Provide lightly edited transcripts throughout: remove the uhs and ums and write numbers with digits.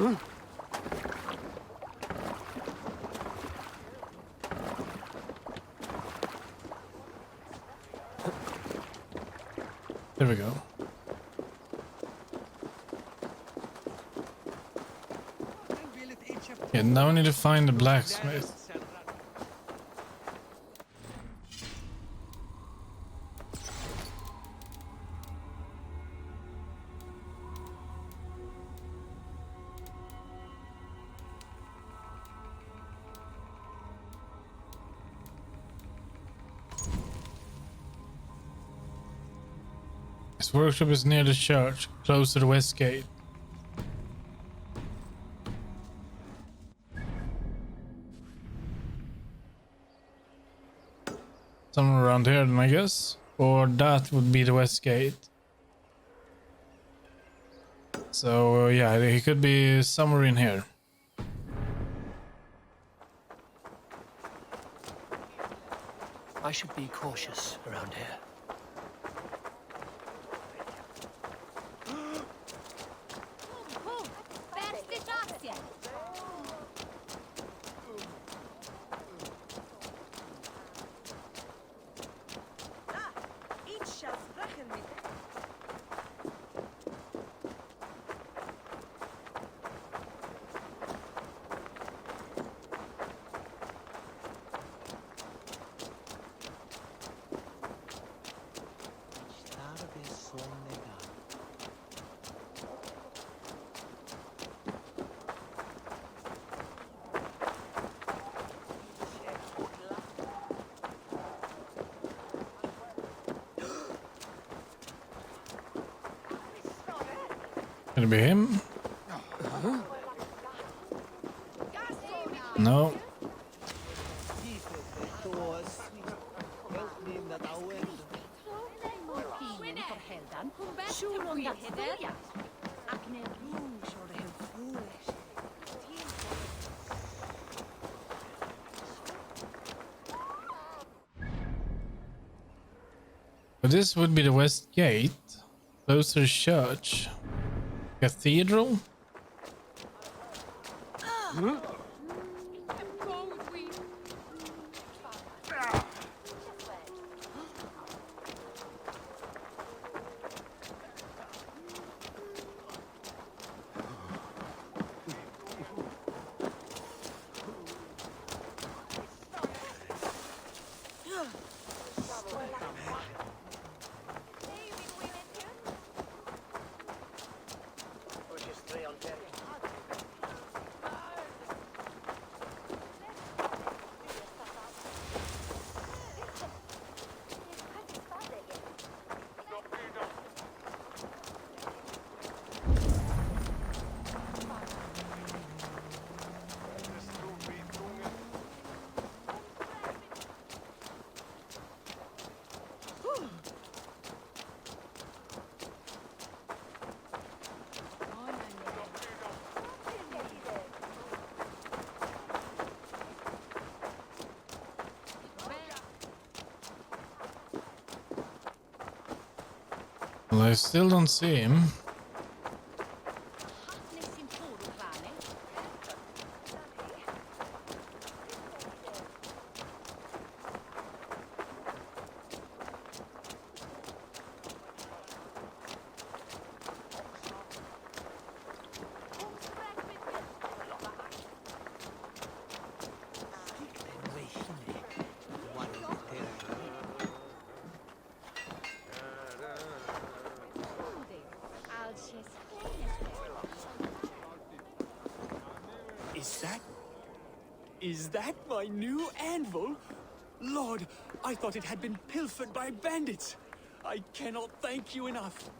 There we go. Yeah, now we need to find the blacksmith. His workshop is near the church, close to the west gate. Somewhere around here then, I guess. Or that would be the west gate. So yeah, he could be somewhere in here. I should be cautious around here. Could it be him? No. But this would be the west gate, close to the church. Cathedral? Well, I still don't see him. Is that my new anvil? Lord, I thought it had been pilfered by bandits. I cannot thank you enough.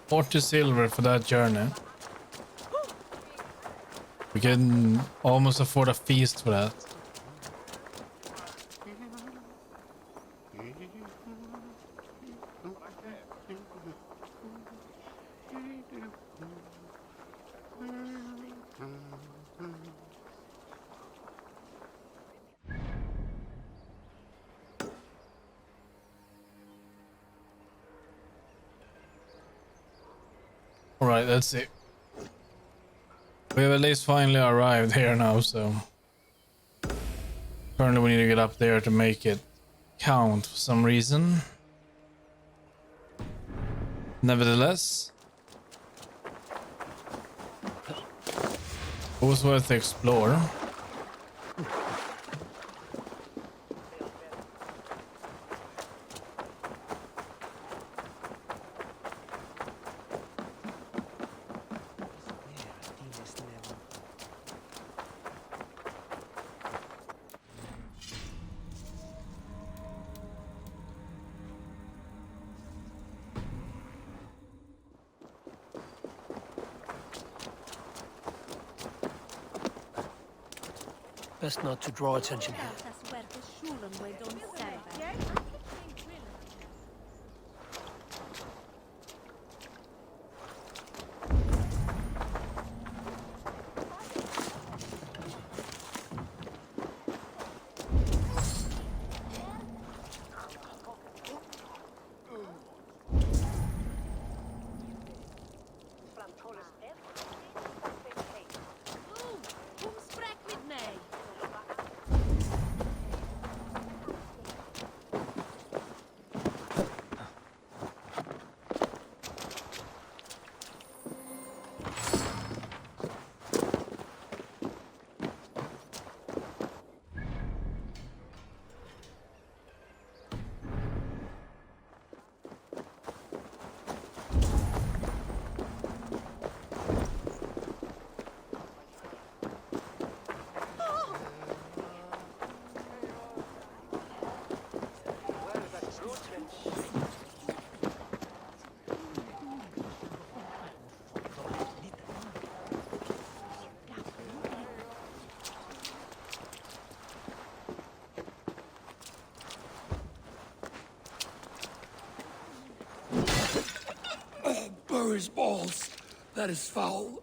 40 silver for that journey. We can almost afford a feast for that. Alright, let's see. We have at least finally arrived here now, so... Currently we need to get up there to make it count for some reason. Nevertheless... It was worth to explore. Best not to draw attention here. His balls. That is foul.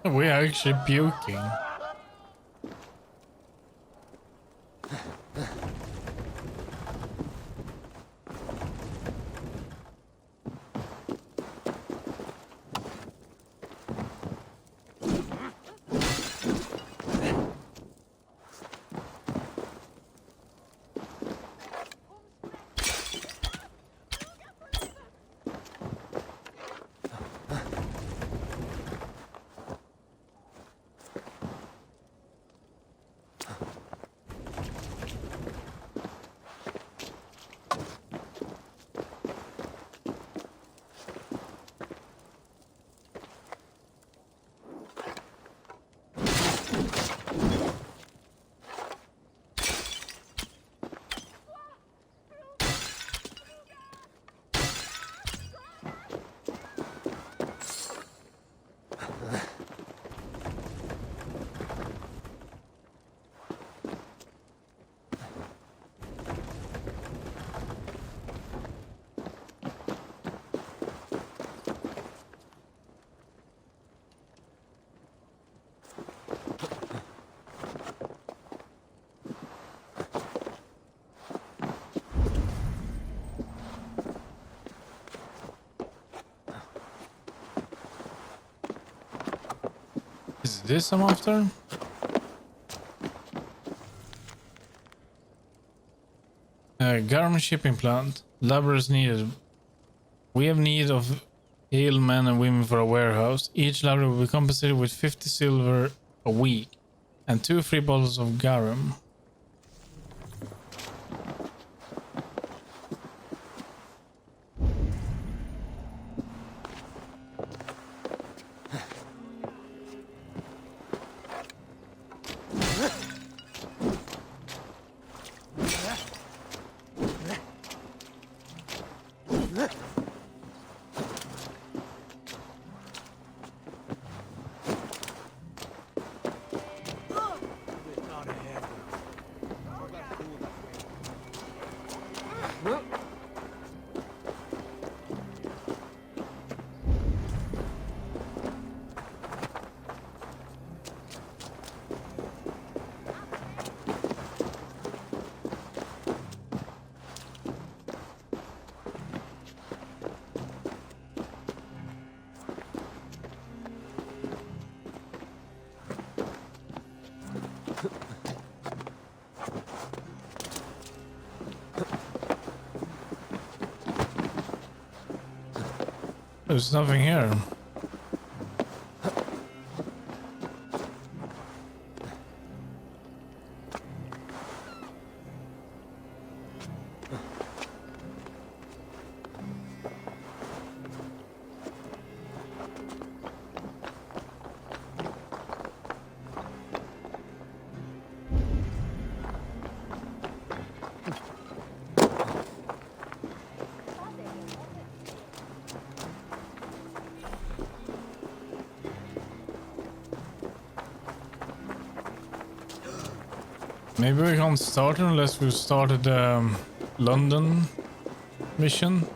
We're actually puking. Is this I'm after? Garment shipping plant. Laborers needed. We have need of able men and women for a warehouse. Each laborer will be compensated with 50 silver a week and 2 free bottles of garum. There's nothing here. Maybe we can't start it unless we started the London mission.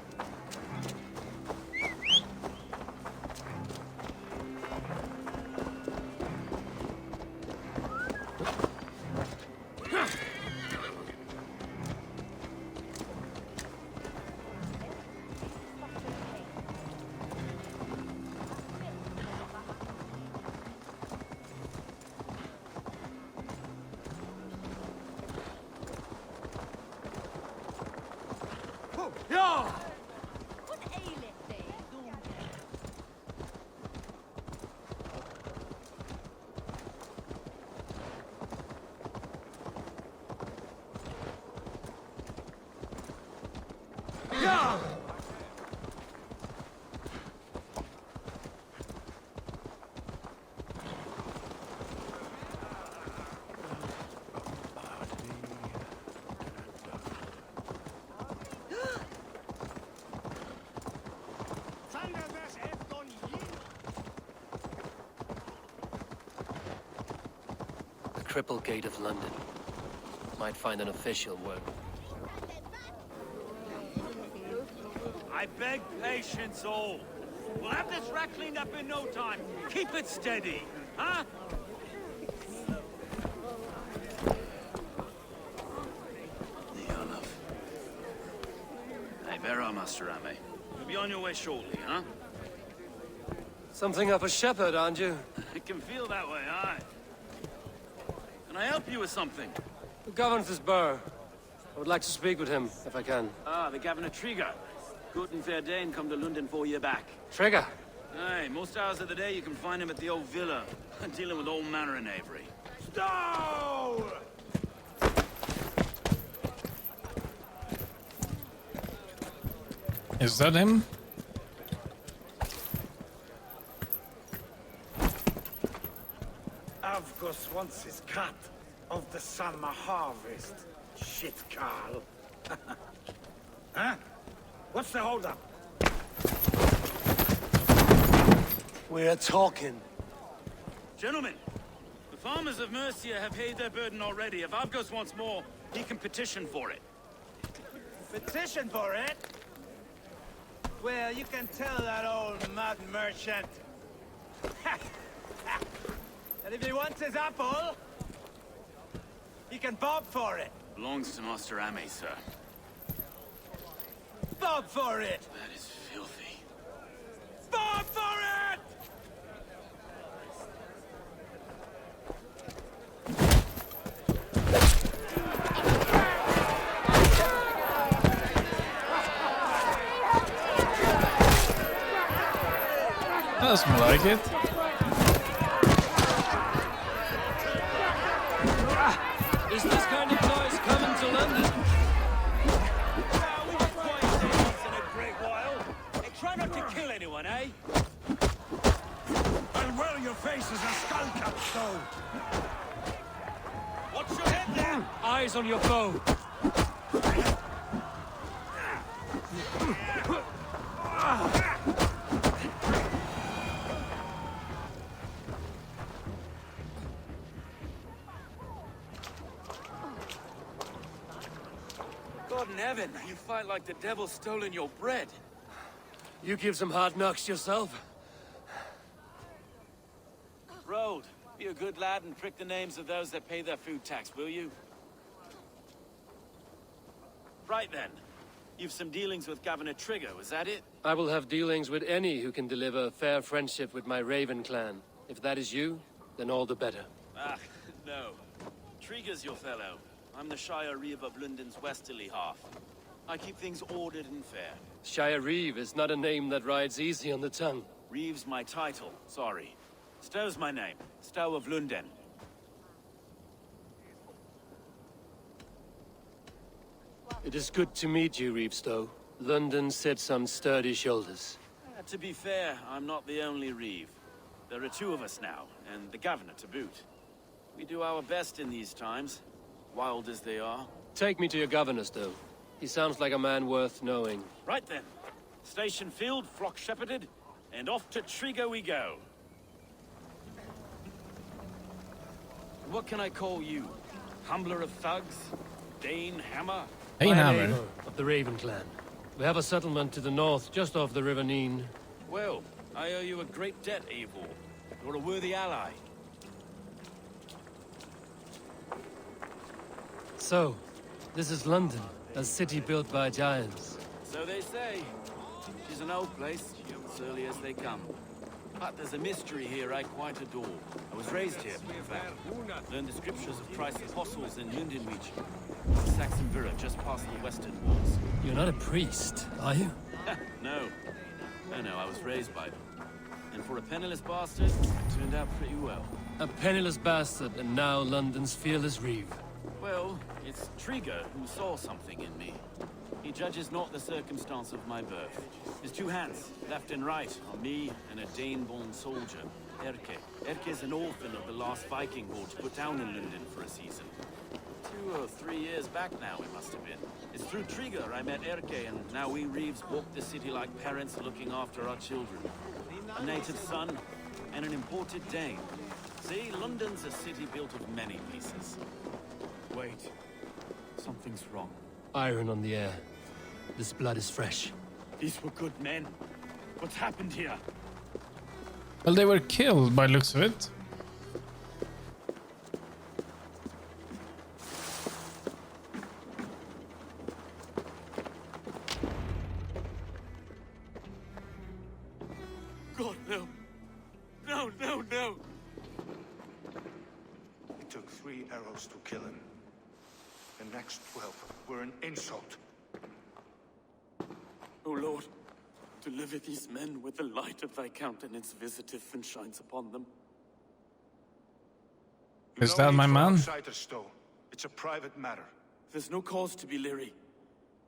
Triple Gate of London. Might find an official work. I beg patience, all. We'll have this rat cleaned up in no time. Keep it steady, huh? Neolov. Hey, where are Master Ame? You'll be on your way shortly, huh? Something up a shepherd, aren't you? It can feel that way, aye. Can I help you with something? The governor's burr. I would like to speak with him, if I can. Ah, the Governor Trigger. Good and fair Dane come to London 4 year back. Trigger! Aye, most hours of the day you can find him at the old villa, dealing with all manner of knavery. Stow! Is that him? Avgos wants his cut of the summer harvest. Shit, Carl. Huh? What's the holdup? We're talking. Gentlemen, the farmers of Mercia have paid their burden already. If Avgos wants more, he can petition for it. Petition for it? Well, you can tell that old mud merchant. And if he wants his apple, he can bob for it. Belongs to Master Ame, sir. Bob for it! That is filthy. Bob for it! Doesn't like it. Is this kind of noise coming to London? We were quiet there once in a great while. Hey, try not to kill anyone, eh? And well, your face is a skull capstone. Watch your head there! Eyes on your bow. God in heaven, you fight like the devil's stolen your bread. You give some hard knocks yourself. Road, be a good lad and prick the names of those that pay their food tax, will you? Right then. You've some dealings with Governor Trigger, was that it? I will have dealings with any who can deliver fair friendship with my Raven clan. If that is you, then all the better. Ah, no. Trigger's your fellow. I'm the Shire Reeve of London's westerly half. I keep things ordered and fair. Shire Reeve is not a name that rides easy on the tongue. Reeve's my title, sorry. Stow's my name. Stow of Lunden. It is good to meet you, Reeve Stowe. London sits on sturdy shoulders. To be fair, I'm not the only Reeve. There are two of us now, and the governor to boot. We do our best in these times, wild as they are. Take me to your governor, Stowe. He sounds like a man worth knowing. Right then. Station filled, flock shepherded, and off to Trigo we go. What can I call you? Humbler of thugs? Dane Hammer? Hey, I am Hammer. Eivor of the Raven clan. We have a settlement to the north, just off the River Neen. Well, I owe you a great debt, Eivor. You're a worthy ally. So, this is London, a city built by giants. So they say. She's an old place, as early as they come. But there's a mystery here I quite adore. I was raised here, in fact. Learned the scriptures of Christ's apostles in Lunden region. Saxon Villa, just past the western walls. You're not a priest, are you? No. No, I was raised by them. And for a penniless bastard, it turned out pretty well. A penniless bastard, and now London's fearless Reeve. Well, it's Trigo who saw something in me. He judges not the circumstance of my birth. His two hands, left and right, are me and a Dane-born soldier, Erke. Erke's an orphan of the last Viking war to put down in Lunden for a season. 2 or 3 years back now, it must have been. It's through Trigo I met Erke, and now we Reeves walk the city like parents looking after our children. A native son, and an imported Dane. See, London's a city built of many pieces. Wait. Something's wrong. Iron on the air. This blood is fresh. These were good men. What's happened here? Well, they were killed by looks of it. God, no. No, no, no. It took 3 arrows to kill him. The next 12 were an insult. O Lord, deliver these men with the light of thy countenance visiteth and shines upon them. Is No that need my for man? outsiders, Stowe. It's a private matter. There's no cause to be leery.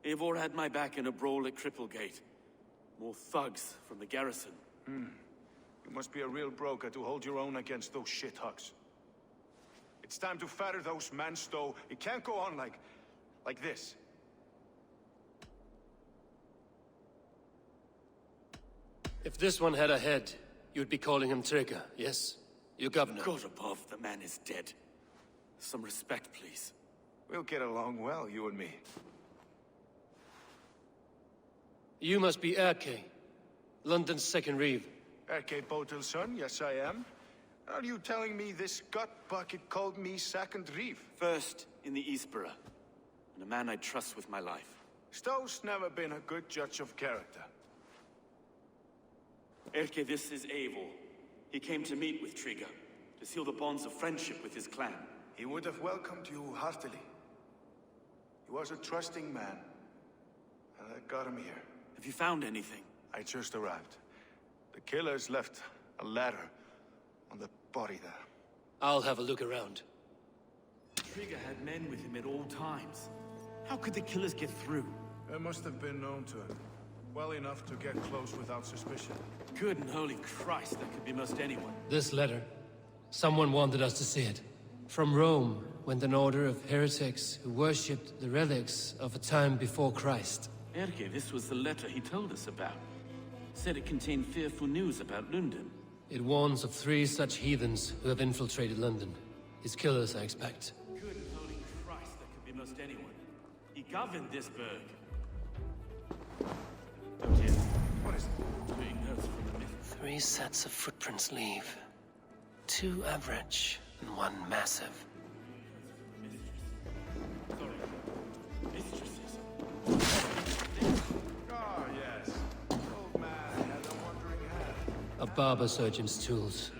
Eivor had my back in a brawl at Cripplegate. More thugs from the garrison. You must be a real broker to hold your own against those shithugs. It's time to fetter those men, Stowe. It can't go on like this. If this one had a head, you'd be calling him Trigger, yes? Your governor. God above, the man is dead. Some respect, please. We'll get along well, you and me. You must be Erke, London's second Reeve. Erke Botil's son, yes I am. Are you telling me this gut bucket called me second Reeve? First in the Eastborough, and a man I trust with my life. Stowe's never been a good judge of character. Erke, this is Eivor. He came to meet with Trigo, to seal the bonds of friendship with his clan. He would have welcomed you heartily. He was a trusting man, and I got him here. Have you found anything? I just arrived. The killers left a ladder on the body there. I'll have a look around. Trigo had men with him at all times. How could the killers get through? They must have been known to him. Well enough to get close without suspicion. Good and holy Christ, that could be most anyone. This letter. Someone wanted us to see it. From Rome went an order of heretics who worshipped the relics of a time before Christ. Erke, this was the letter he told us about. Said it contained fearful news about Lunden. It warns of 3 such heathens who have infiltrated London. His killers, I expect. Good and holy Christ, that could be most anyone. He governed this burg. Oh dear. What is it? Being notes from the myth. 3 sets of footprints leave. 2 average and 1 massive. Mistresses. Ah, yes. Old man had a wandering hand. A barber surgeon's tools.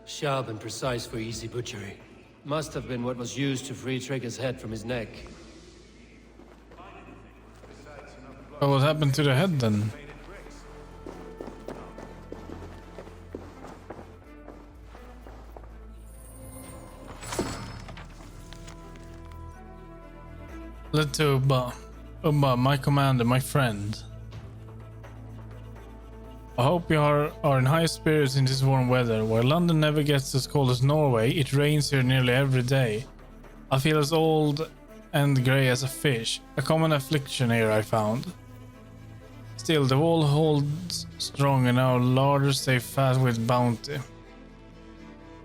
Sharp and precise for easy butchery. Must have been what was used to free Trigger's head from his neck. Beside Oh, what happened to the head then? Let to Ubba. Ubba, my commander, my friend. I hope you are in high spirits in this warm weather. While London never gets as cold as Norway, it rains here nearly every day. I feel as old and grey as a fish. A common affliction here, I found. Still, the wall holds strong and our larders stay fat with bounty.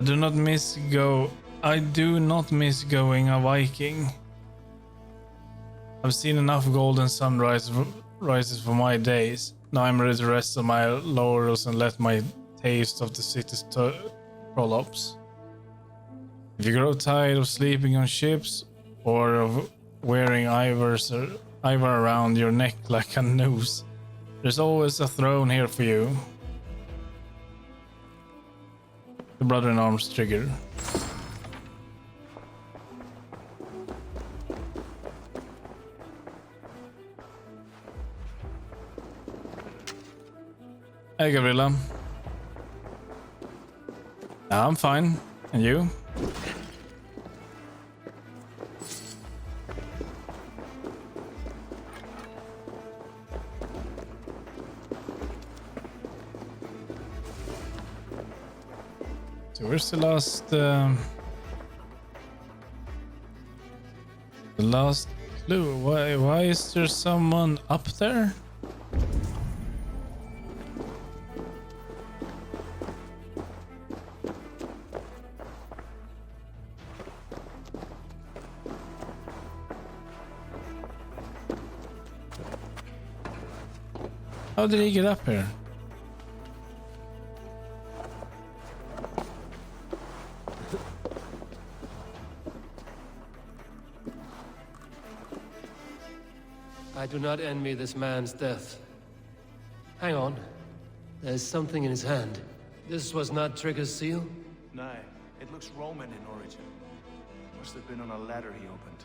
I do not miss going a Viking. I've seen enough golden sunrises for my days. Now I'm ready to rest on my laurels and let my taste of the city's trollops. If you grow tired of sleeping on ships or of wearing ivor around your neck like a noose, there's always a throne here for you. The brother-in-arms trigger. Hey, Gavrila. I'm fine. And you? So where's the last clue? Why is there someone up there? How did he get up here? I do not envy this man's death. Hang on. There's something in his hand. This was not Trigger's seal? Nay, it looks Roman in origin. Must have been on a ladder he opened.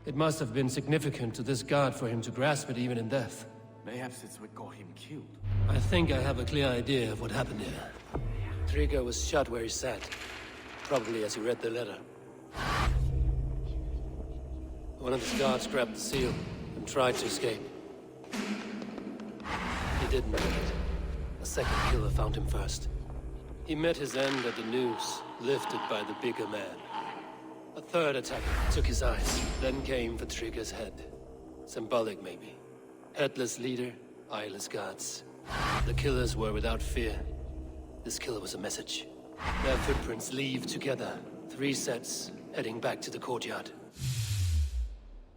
It must have been significant to this god for him to grasp it even in death. Mayhaps it's what got him killed. I think I have a clear idea of what happened here. Trigger was shot where he sat. Probably as he read the letter. One of his guards grabbed the seal and tried to escape. He didn't make it. A second killer found him first. He met his end at the noose, lifted by the bigger man. A third attacker took his eyes, then came for Trigger's head. Symbolic, maybe. Headless leader, eyeless guards. The killers were without fear. This killer was a message. Their footprints leave together. 3 sets, heading back to the courtyard.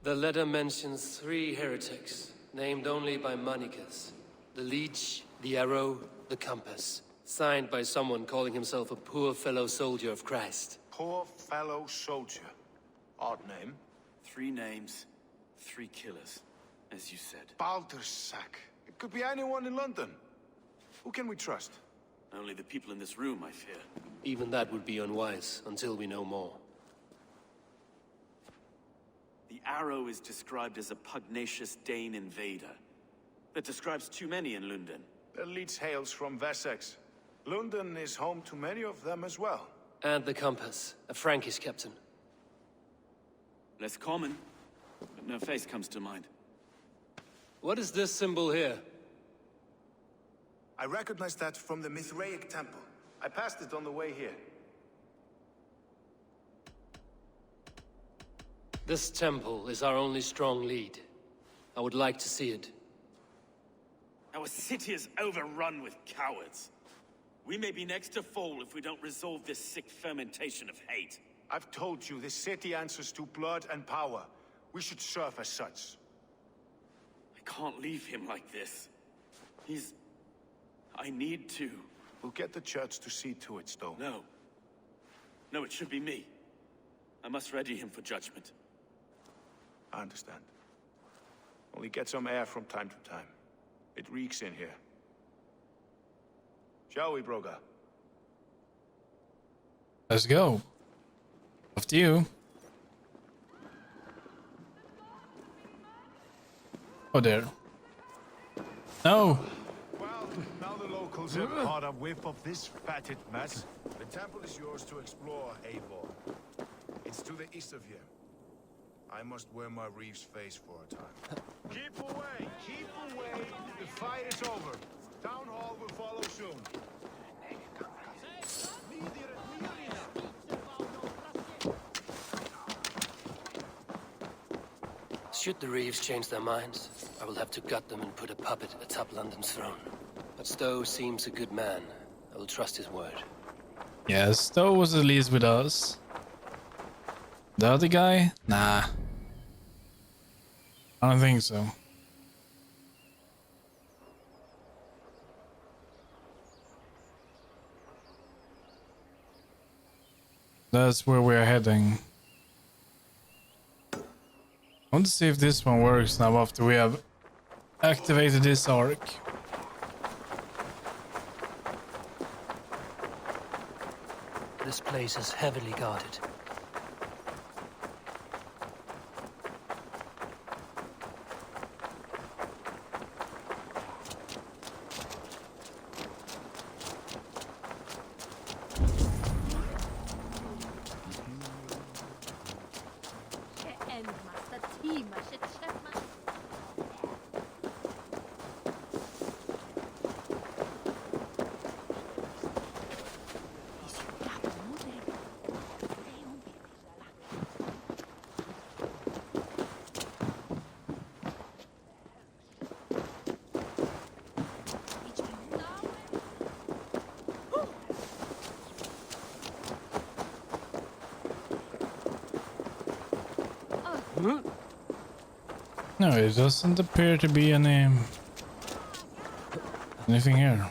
The letter mentions 3 heretics, named only by Manicus. The Leech, the Arrow, the Compass. Signed by someone calling himself a poor fellow soldier of Christ. Poor fellow soldier. Odd name. 3 names, 3 killers, as you said. Baldersack. It could be anyone in London. Who can we trust? Only the people in this room, I fear. Even that would be unwise, until we know more. The Arrow is described as a pugnacious Dane invader. That describes too many in London. The Leech hails from Wessex. London is home to many of them as well. And the Compass, a Frankish captain. Less common, but no face comes to mind. What is this symbol here? I recognize that from the Mithraic temple. I passed it on the way here. This temple is our only strong lead. I would like to see it. Our city is overrun with cowards. We may be next to fall if we don't resolve this sick fermentation of hate. I've told you, this city answers to blood and power. We should serve as such. I can't leave him like this. I need to. We'll get the church to see to it, Stowe. No. No, it should be me. I must ready him for judgment. I understand. Only get some air from time to time. It reeks in here. Shall we, Broga? Let's go. After you. Oh, there. No. Well, now the locals have caught a whiff of this fatted mess. The temple is yours to explore, Eivor. It's to the east of here. I must wear my Reeve's face for a time. Keep away! Keep away! The fight is over. Town Hall will follow soon. Should the Reeves change their minds, I will have to gut them and put a puppet atop London's throne. But Stowe seems a good man. I will trust his word. Yeah, Stowe was at least with us. The other guy? Nah. I don't think so. That's where we're heading. I want to see if this one works now after we have activated this arc. This place is heavily guarded. No, it doesn't appear to be anything here.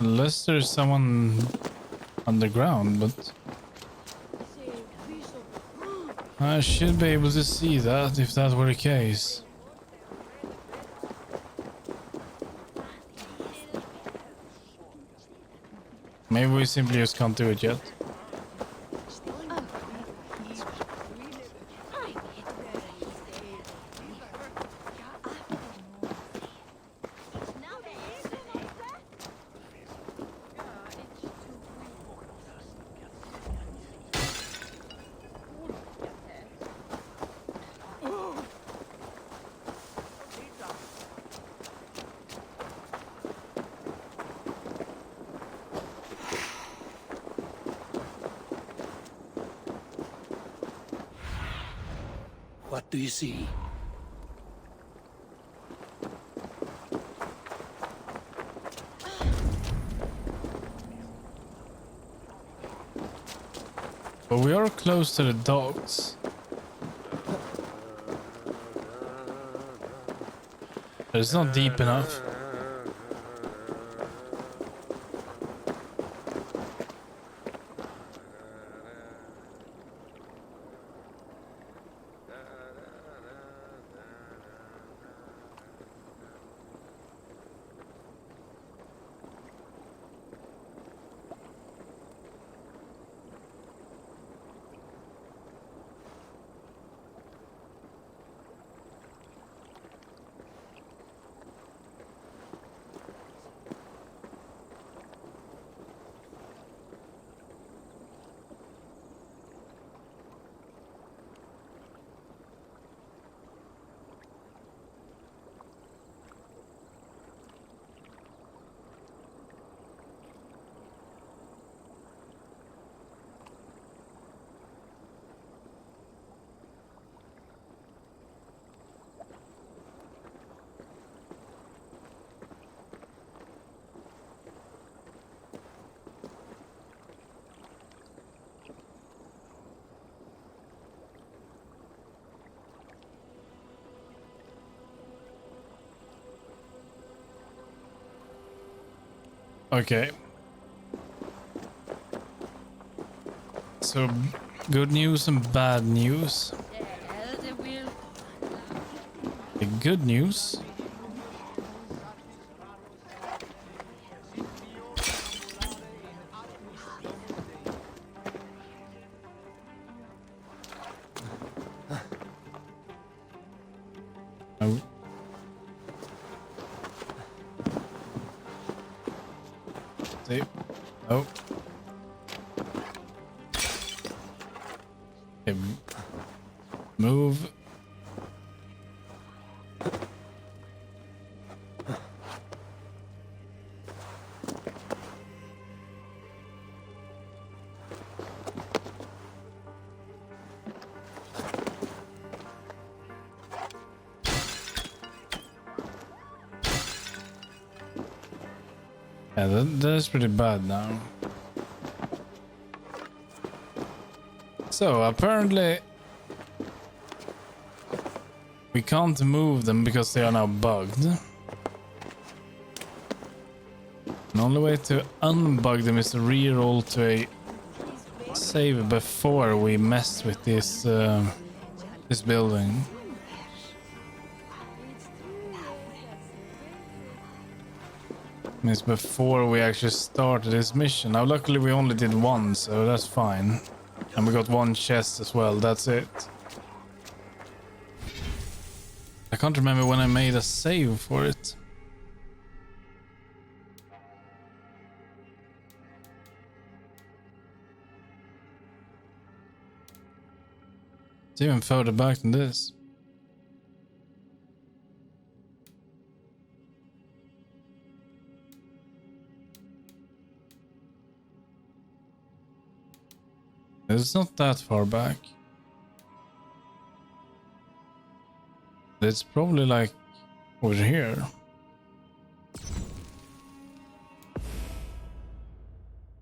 Unless there's someone underground, but I should be able to see that if that were the case. Maybe we simply just can't do it yet. What do you see? But we are close to the docks. It's not deep enough. Okay. So, good news and bad news. The good news Oh. See. Oh. Okay. Move. Yeah, that's pretty bad now. So apparently we can't move them because they are now bugged. The only way to unbug them is to re-roll to a save before we mess with this this building. It's before we actually started this mission. Now luckily we only did one, so that's fine. And we got one chest as well, that's it. I can't remember when I made a save for it. It's even further back than this. It's not that far back. It's probably like over here.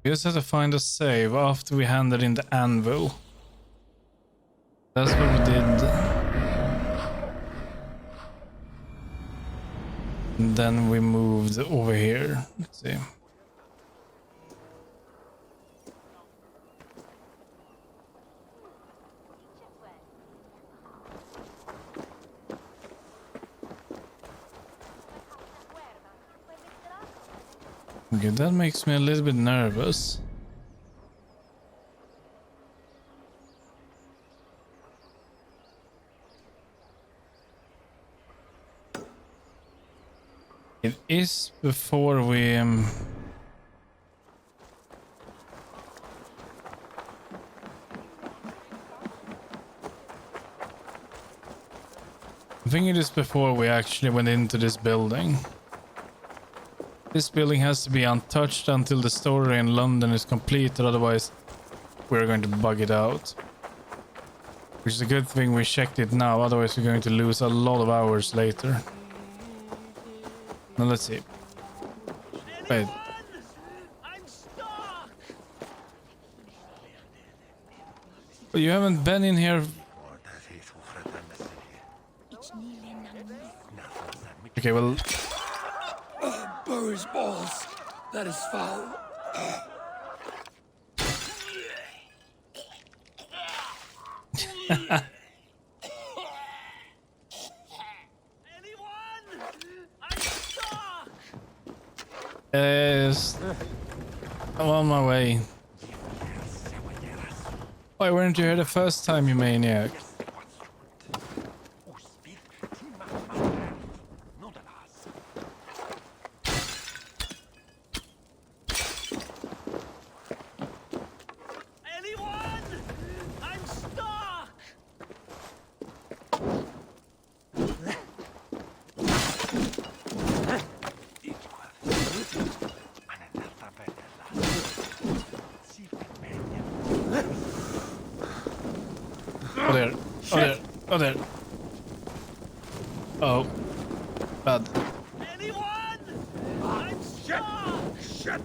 We just have to find a save after we handed in the anvil. That's what we did. And then we moved over here. Let's see. Okay, that makes me a little bit nervous. It is before we I think it is before we actually went into this building. This building has to be untouched until the story in London is completed, otherwise we're going to bug it out. Which is a good thing we checked it now, otherwise we're going to lose a lot of hours later. Now let's see. Wait. I'm stuck. You haven't been in here. Okay, well... Burry's balls. That is foul. Anyone? I'm stuck. Yes. I'm on my way. Why weren't you here the first time, you maniac? Oh there. Oh there. Oh there. Oh. Bad. Anyone? I'm stuck. Shit!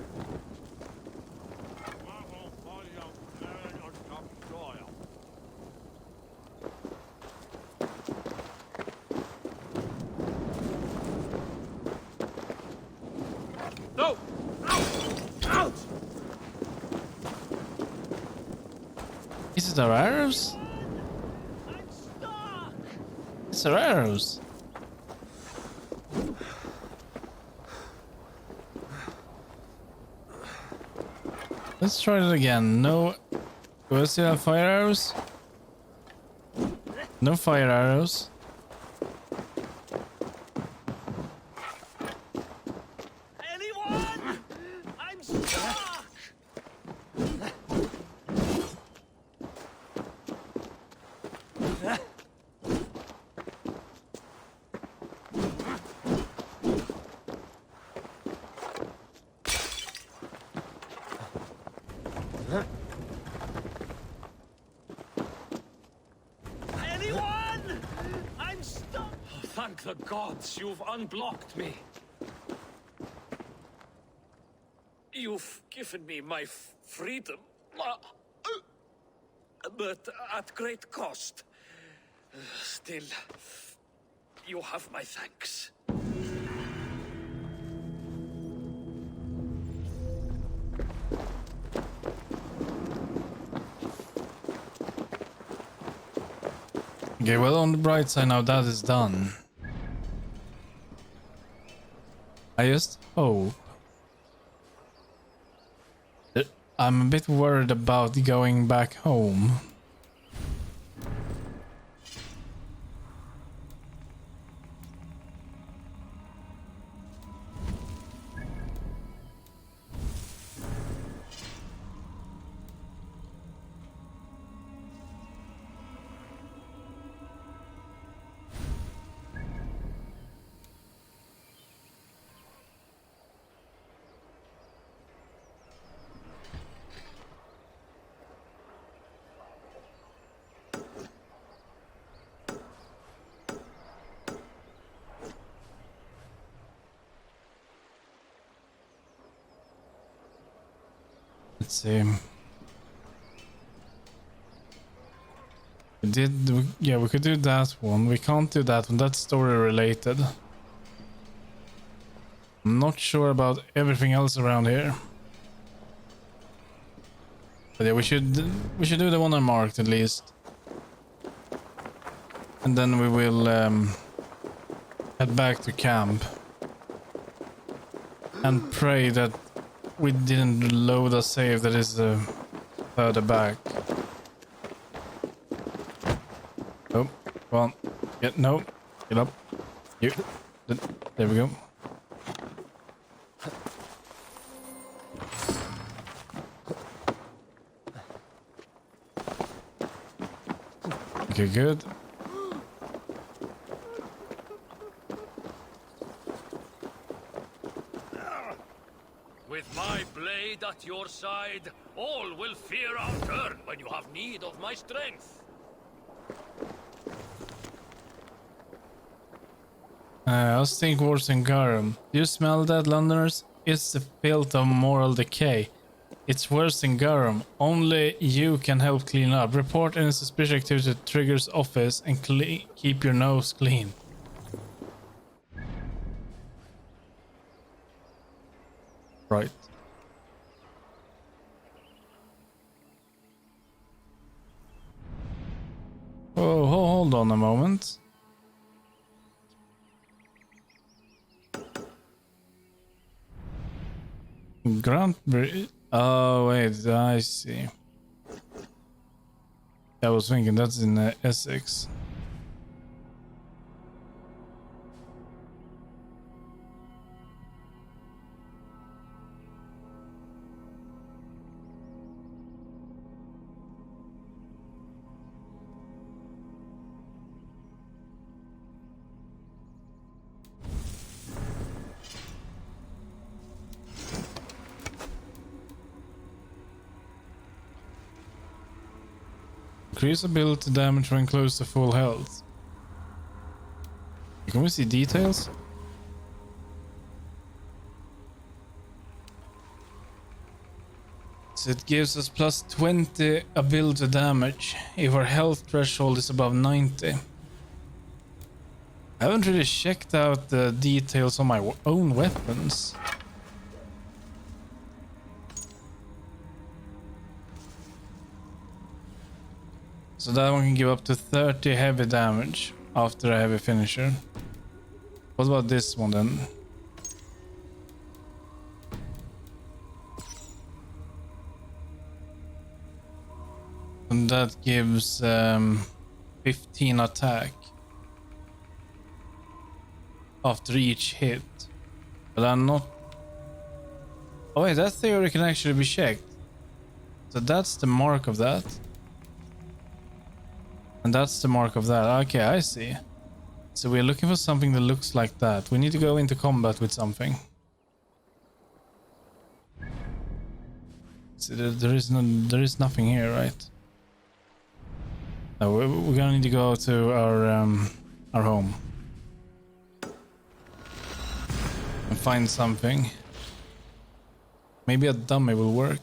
No. Out! Is it our arrows? I'm stuck. It's our arrows. Let's try it again. No. Do I still have fire arrows? No fire arrows. Anyone? I'm stuck! Oh, thank the gods you've unblocked me. You've given me my freedom, but at great cost. Still, you have my thanks. Okay, well, on the bright side now that is done. I just hope. I'm a bit worried about going back home. Let's see. Yeah, we could do that one. We can't do that one. That's story related. I'm not sure about everything else around here. But yeah, we should do the one unmarked at least. And then we will head back to camp. And pray that we didn't load a save that is further back. Oh, come on. No. Get up. You. There we go. Okay, good. With my blade at your side, all will fear our turn when you have need of my strength. I was thinking worse than Garum. Do you smell that, Londoners? It's the filth of moral decay. It's worse than Garum. Only you can help clean up. Report any suspicious activity to Trigger's office and keep your nose clean. Right. Oh, hold on a moment. Grantbury. Oh wait, I see. I was thinking that's in Essex. Increase ability damage when close to full health. Can we see details? So it gives us plus 20 ability damage if our health threshold is above 90. I haven't really checked out the details on my own weapons. So that one can give up to 30 heavy damage after a heavy finisher. What about this one then? And that gives 15 attack after each hit. But I'm not... Oh wait, that theory can actually be checked. So that's the mark of that. And that's the mark of that. Okay, I see. So we're looking for something that looks like that. We need to go into combat with something. So there is nothing here, right? No, we're gonna need to go to our home and find something. Maybe a dummy will work.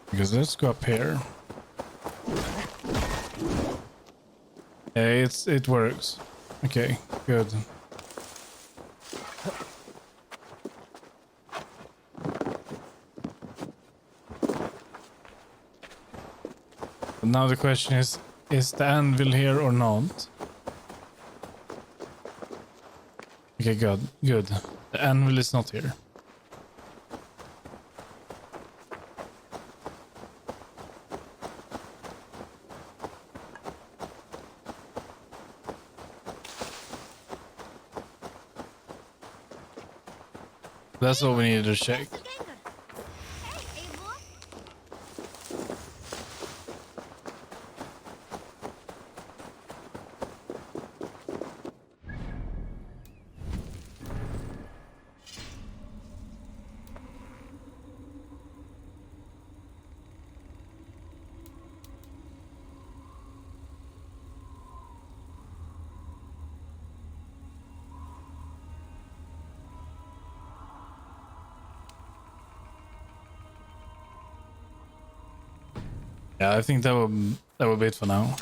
Because let's go up here. Yeah, it works. Okay, good. But now the question is the anvil here or not? Okay, good. The anvil is not here. That's all we needed to check. Yeah, I think that will be it for now.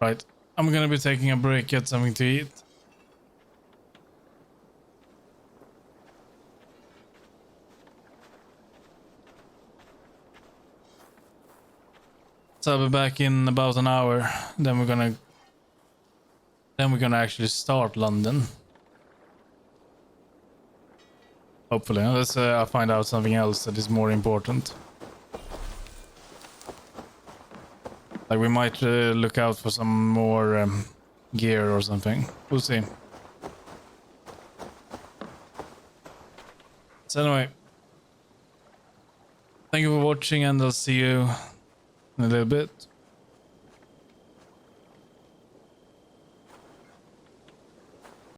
Right, I'm gonna be taking a break, get something to eat. So I'll be back in about an hour. Then we're gonna actually start London. Hopefully, unless I find out something else that is more important. Like we might look out for some more gear or something. We'll see. So anyway, thank you for watching and I'll see you in a little bit.